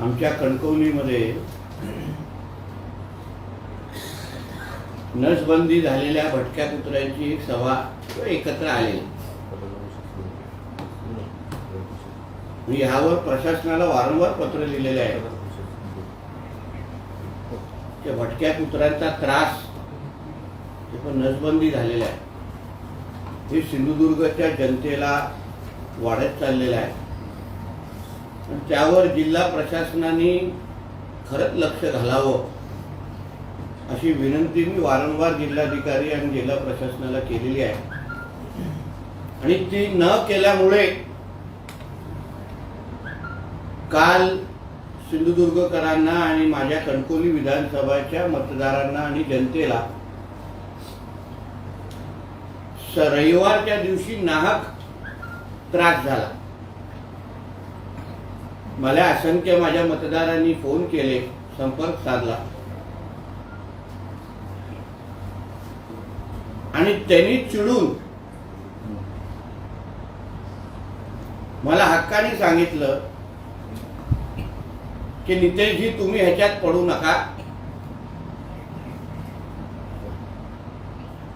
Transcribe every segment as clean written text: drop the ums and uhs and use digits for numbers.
आमच्या कणकवलीमध्ये नसबंदी झालेल्या भटक्या कुत्र्यांची एक सभा एकत्र आलेली. मी ह्यावर प्रशासनाला वारंवार पत्र लिहिलेले आहे. त्या भटक्या कुत्र्यांचा त्रास ते पण नसबंदी झालेला आहे, हे सिंधुदुर्गच्या जनतेला वाढत चाललेलं आहे. पण त्यावर जिल्हा प्रशासनाने खरंच लक्ष घालावं अशी विनंती मी वारंवार जिल्हाधिकारी आणि जिल्हा प्रशासनाला केलेली आहे. आणि ती न केल्यामुळे काल सिंधुदुर्गकरांना आणि माझ्या कणकवली विधानसभाच्या मतदारांना आणि जनतेला रविवारच्या दिवशी नाहक त्रास झाला. मला असंख्य माझ्या मतदारांनी फोन केले, संपर्क साधला आणि त्यांनी चिडून मला हक्काने सांगितलं की नितेशजी, तुम्ही ह्याच्यात पडू नका.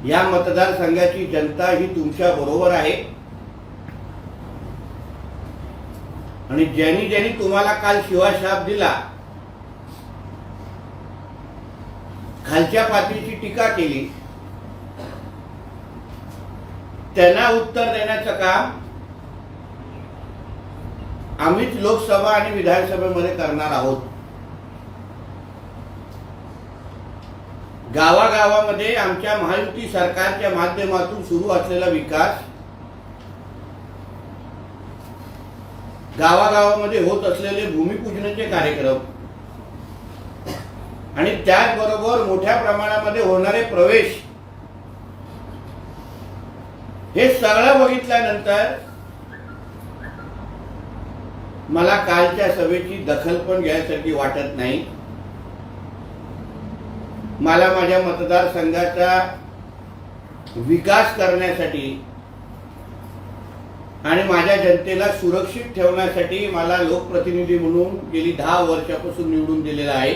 या मतदारसंघाची जनता ही तुमच्या बरोबर आहे आणि ज्यांनी ज्यांनी तुम्हाला काल शिवाशाप दिला, खालच्या पातळीची टीका केली, त्यांना उत्तर देण्याचं काम आम्हीच लोकसभा आणि विधानसभेमध्ये करणार आहोत. गावागावामध्ये आमच्या महायुती सरकारच्या माध्यमातून सुरू असलेला विकास, गावागावामध्ये होत असलेले भूमिपूजनाचे कार्यक्रम आणि त्याचबरोबर मोठ्या प्रमाणामध्ये होणारे प्रवेश, हे सगळं बघितल्यानंतर मला कालच्या सभेची दखल पण घ्यायसारखी वाटत नाही. मला माझ्या मतदारसंघाचा विकास करण्यासाठी आणि माझ्या जनतेला सुरक्षित ठेवण्यासाठी मला लोकप्रतिनिधी म्हणून गेली 10 वर्षापासून निवडून दिलेला आहे.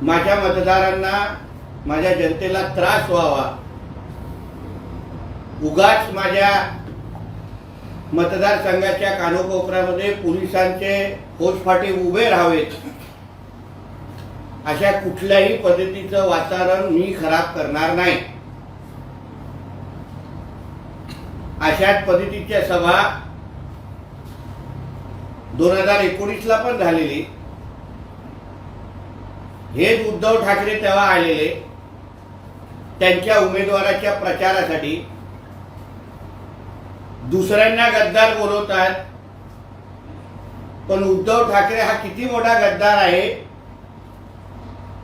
माझ्या मतदारांना, माझ्या जनतेला त्रास व्हावा, उगाच माझ्या मतदारसंघाच्या कानोकोपऱ्यामध्ये पोलिसांचे फौजफाटे उभे राहावेत, अशा कुठल्याही पद्धतीचं वातावरण मी खराब करणार नाही. अशाच पद्धतीच्या सभा 2019ला पण झालेली. हेच उद्धव ठाकरे तेव्हा आलेले त्यांच्या उमेदवाराच्या प्रचारासाठी. दुसऱ्यांना गद्दार बोलवतात, पण उद्धव ठाकरे हा किती मोठा गद्दार आहे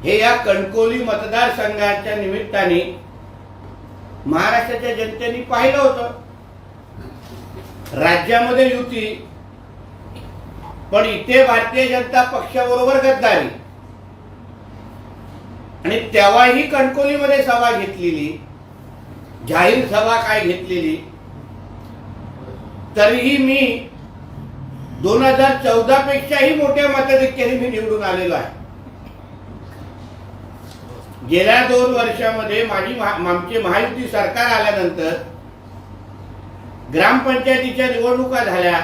हे या कणकवली मतदारसंघाच्या निमित्ताने महाराष्ट्राच्या जनतेने पाहिलं होतं. राज्यामध्ये युती, पण इथे भारतीय जनता पक्षाबरोबर गद्दारी. आणि तेव्हाही कणकवलीमध्ये सभा घेतलेली, जाहीर सभा काय घेतलेली, तरीही मी 2014 पेक्षाही मोठ्या मताधिक्याने मी निवडून आलेलो आहे. गेल्या 2 वर्षामध्ये आमचे महायुती सरकार आल्यानंतर ग्रामपंचायतीच्या निवडणुका झाल्या.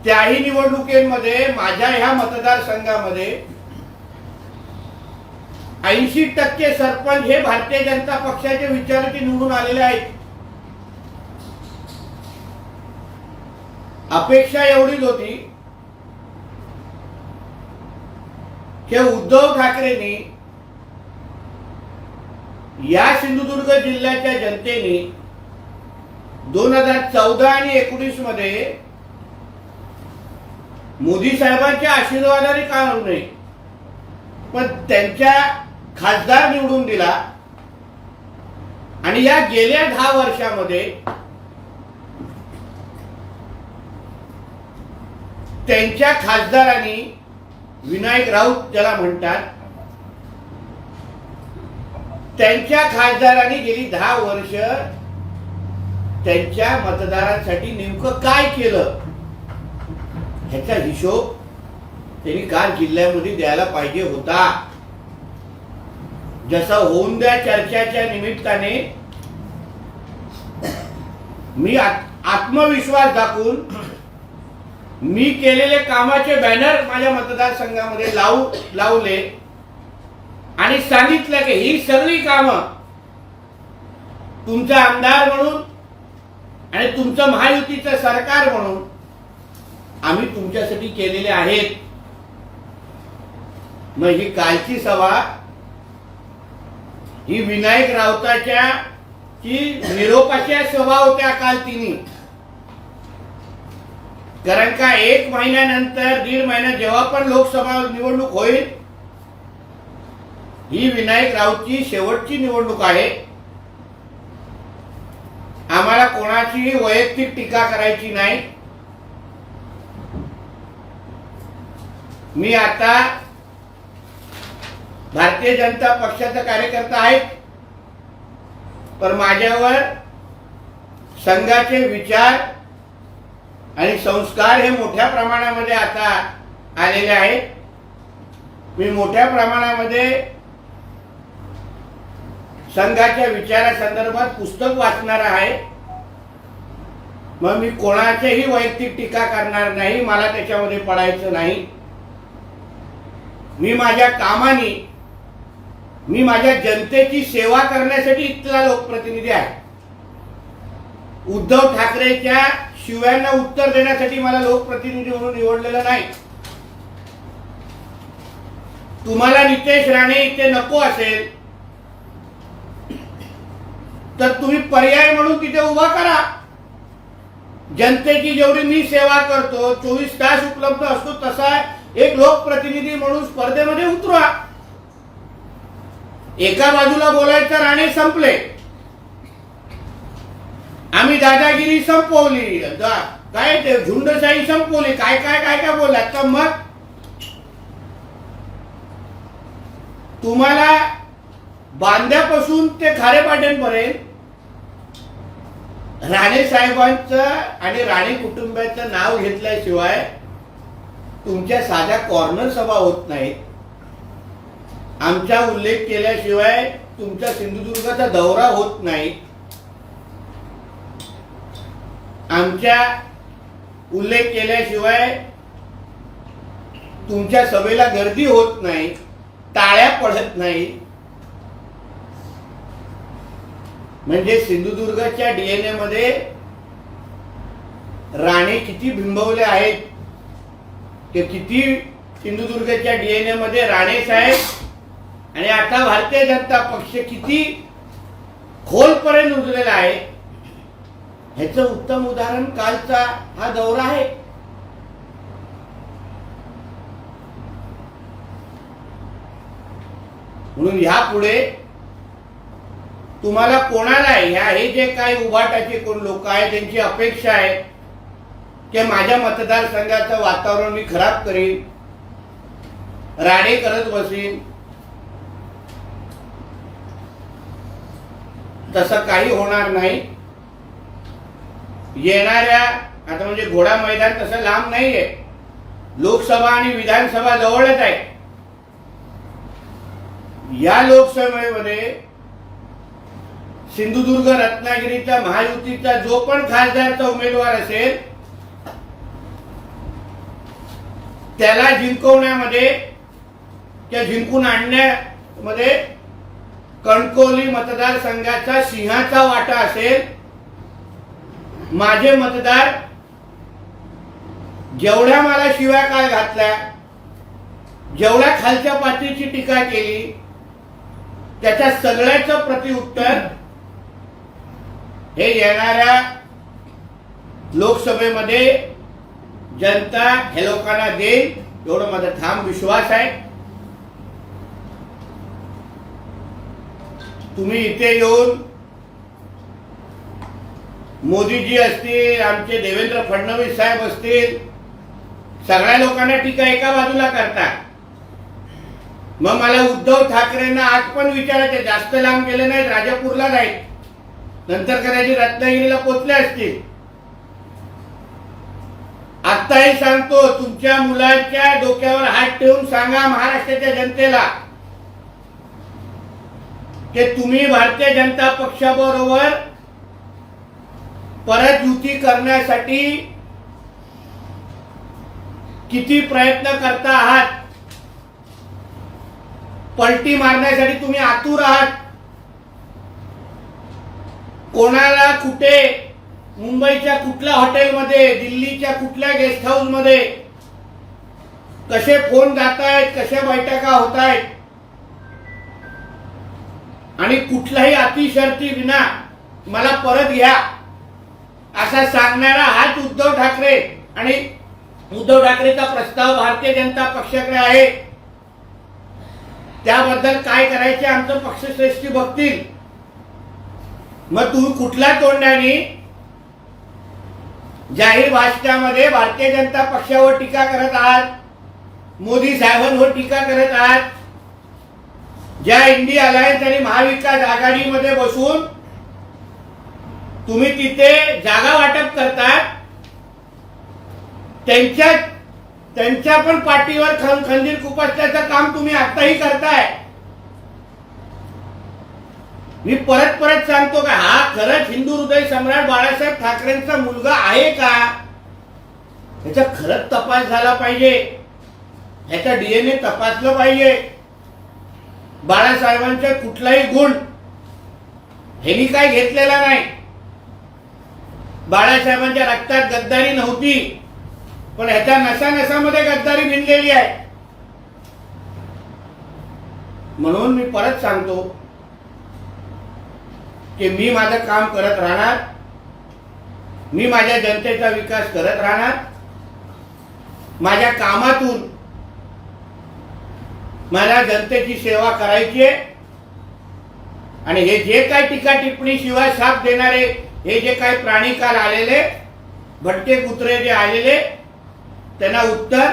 त्याही निवडणुकीमध्ये माझ्या ह्या मतदारसंघामध्ये 80% सरपंच हे भारतीय जनता पक्षाचे विचाराचे निवडून आलेले आहेत. अपेक्षा एवढीच होती की उद्धव ठाकरेंनी, या सिंधुदुर्ग जिल्ह्याच्या जनतेने 2014 आणि 19 मध्ये मोदी साहेबांच्या आशीर्वादाने का होऊ नये, पण त्यांच्या खासदार निवडून दिला. आणि या गेल्या 10 वर्षामध्ये त्यांच्या खासदारांनी, विनायक राऊत ज्याला म्हणतात, त्यांच्या खासदारांनी गेली 10 वर्ष त्यांच्या मतदारांसाठी नेमकं काय केलं ह्याचा हिशोब त्यांनी काल जिल्ह्यामध्ये द्यायला पाहिजे होता. जसं होऊन द्या चर्चाच्या निमित्ताने मी आत्मविश्वास दाखवून मी केलेले कामाचे बॅनर माझ्या मतदारसंघामध्ये लावले आणि सांगितलं की ही सगळी कामं तुमचा आमदार म्हणून आणि तुमचं महायुतीचं सरकार म्हणून आम्ही तुमच्यासाठी केलेले आहेत. मग ही कालची सभा ही विनायक राऊताच्या की निरोपाच्या सभा होत्या काल तिन्ही. कारण का 1 महिन्यानंतर 1.5 महिना जेव्हा पण लोकसभा निवडणूक होईल ही विनायक राऊतची शेवटची निवडणूक आहे. आम्हाला कोणाची वैयक्तिक टीका करायची नाही. मी आता भारतीय जनता पक्षाचा कार्यकर्ता आहे, पण माझ्यावर संघाचे विचार आणि संस्कार हे मोठ्या प्रमाणामध्ये आता आलेले आहेत. मी मोठ्या प्रमाणामध्ये संघाच्या विचारासंदर्भात पुस्तक वाचणार आहे. मग मी कोणाचीही वैयक्तिक टीका करणार नाही, मला त्याच्यामध्ये पडायचं नाही. मी माझ्या कामाने मी माझ्या जनतेची सेवा करण्यासाठी इथला लोकप्रतिनिधी आहे. उद्धव ठाकरेच्या शिव्यांना उत्तर देण्यासाठी मला लोकप्रतिनिधी म्हणून निवडलेलं नाही. तुम्हाला नितेश राणे इथे नको असेल तर तुम्ही पर्याय म्हणून तिथे उभा करा. जनतेची जेवढी मी सेवा करतो 24 तास उपलब्ध असतो तसा एक लोकप्रतिनिधी म्हणून स्पर्धेमध्ये उतरा. एका बाजूला बोलायचं राणे संपले, आम्ही दादागिरी संपवली, काय ते झुंडशाही संपवली, काय काय काय काय बोललात. तर मग तुम्हाला बांध्यापासून ते खारेपाट्यांपर्यंत राणे साहेबांचं आणि राणे कुटुंबाचं नाव घेतल्याशिवाय तुमच्या साध्या कॉर्नर सभा होत नाहीत. आमचा उल्लेख केल्याशिवाय तुमच्या सिंधुदुर्गाचा दौरा होत नाही. आमच्या उल्लेख केल्याशिवाय तुमच्या सभेला गर्दी होत नाही, टाळ्या पडत नाही. म्हणजे सिंधुदुर्गाच्या डीएनए मध्ये राणे किती बिंबवले आहेत ते किती सिंधुदुर्गाच्या डीएनए मध्ये राणे साहेब आणि आता भारतीय जनता पक्ष किती खोलपर्यंत रुजलेला आहे ह्याचं उत्तम उदाहरण कालचा हा दौरा आहे. म्हणून यापुढे तुम्हाला कोणाला हे जे काही उभाटाचे कोण लोक आहेत त्यांची अपेक्षा आहे की माझ्या मतदारसंघाचं वातावरण मी खराब करीन, राणे करत बसीन, तसं काही होणार नाही. येणाऱ्या आता म्हणजे घोडा मैदान तसं लांब नाहीये, लोकसभा आणि विधानसभा जवळच आहे. या लोकसभेमध्ये सिंधुदुर्ग रत्नागिरीचा महायुतीचा जो पण खासदारचा उमेदवार असेल त्याला जिंकवण्यामध्ये किंवा जिंकून आणण्यामध्ये कणकवली मतदारसंघाचा सिंहाचा वाटा असेल. माझे मतदार जेवढ्या मला शिव्या काळ घातल्या, जेवढ्या खालच्या पातळीची टीका केली, त्याच्या सगळ्याचं प्रतिउत्तर हे येणाऱ्या लोकसभेमध्ये जनता हे लोकांना देईल एवढं माझा ठाम विश्वास आहे. तुम्ही इथे येऊन मोदीजी असतील, आमचे देवेंद्र फडणवीस साहेब असतील, सगळ्या लोकांना टीका एका बाजूला करता. मग मला उद्धव ठाकरेंना आज पण विचारायचे, जास्त लांब गेले नाहीत, राजापूरला जाईल नंतर कदाचित रत्नागिरीला पोचले असतील. आत्ताही सांगतो, तुमच्या मुलाच्या डोक्यावर हात ठेवून सांगा महाराष्ट्राच्या जनतेला की तुम्ही भारतीय जनता पक्षाबरोबर परत युती करण्यासाठी किती प्रयत्न करता आहात. पलटी मारण्यासाठी तुम्ही आतुर आहात. कोणाला कुठे, मुंबईच्या कुठल्या हॉटेलमध्ये, दिल्लीच्या कुठल्या गेस्ट हाऊस मध्ये कसे फोन जात आहेत, कशा बैठका होत आहेत आणि कुठल्याही अतिशर्ती विना मला परत घ्या असा सांगणारा हाच उद्धव ठाकरे आणि उद्धव ठाकरेचा प्रस्ताव भारतीय जनता पक्षाकडे आहे. त्याबद्दल काय करायचे आमचं पक्षश्रेष्ठी बघतील. मग तुम्ही कुठल्या तोंडाने जाहीर भाषणामध्ये भारतीय जनता पक्षावर टीका करत आहात, मोदी साहेबांवर टीका करत आहात. ज्या इंडिया अलायन्स आणि महाविकास आघाडीमध्ये बसून तुम्ही तिथे जागा वाटप करतात, त्यांच्या पण पाठीवर खंजीर खुपसण्याचं काम तुम्ही आताही करताय. मी परत सांगतो का हा खरंच हिंदू हृदय सम्राट बाळासाहेब ठाकरेंचा मुलगा आहे का, याचा खरंच तपास झाला पाहिजे. याचा डीएनए तपासलं पाहिजे. बाळासाहेबांचा कुठलाही गुण ह्यांनी काय घेतलेला नाही. बाळासाहेबांच्या रक्तात गद्दारी नव्हती, पण ह्याच्या नसानसामध्ये गद्दारी भिनलेली आहे. म्हणून मी परत सांगतो की मी माझं काम करत राहणार. मी माझ्या जनतेचा विकास करत राहणार. माझ्या कामातून मला जनतेची सेवा करायची आहे. आणि हे जे काही टीका टिप्पणी शिवाय साथ देणारे हे जे काही प्राणी काल आलेले, भटके कुत्रे जे आलेले, त्यांना उत्तर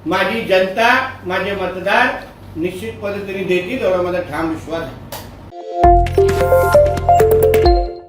माझी जनता, माझे मतदार निश्चित पद्धतीने देतील, एवढा माझा ठाम विश्वास आहे.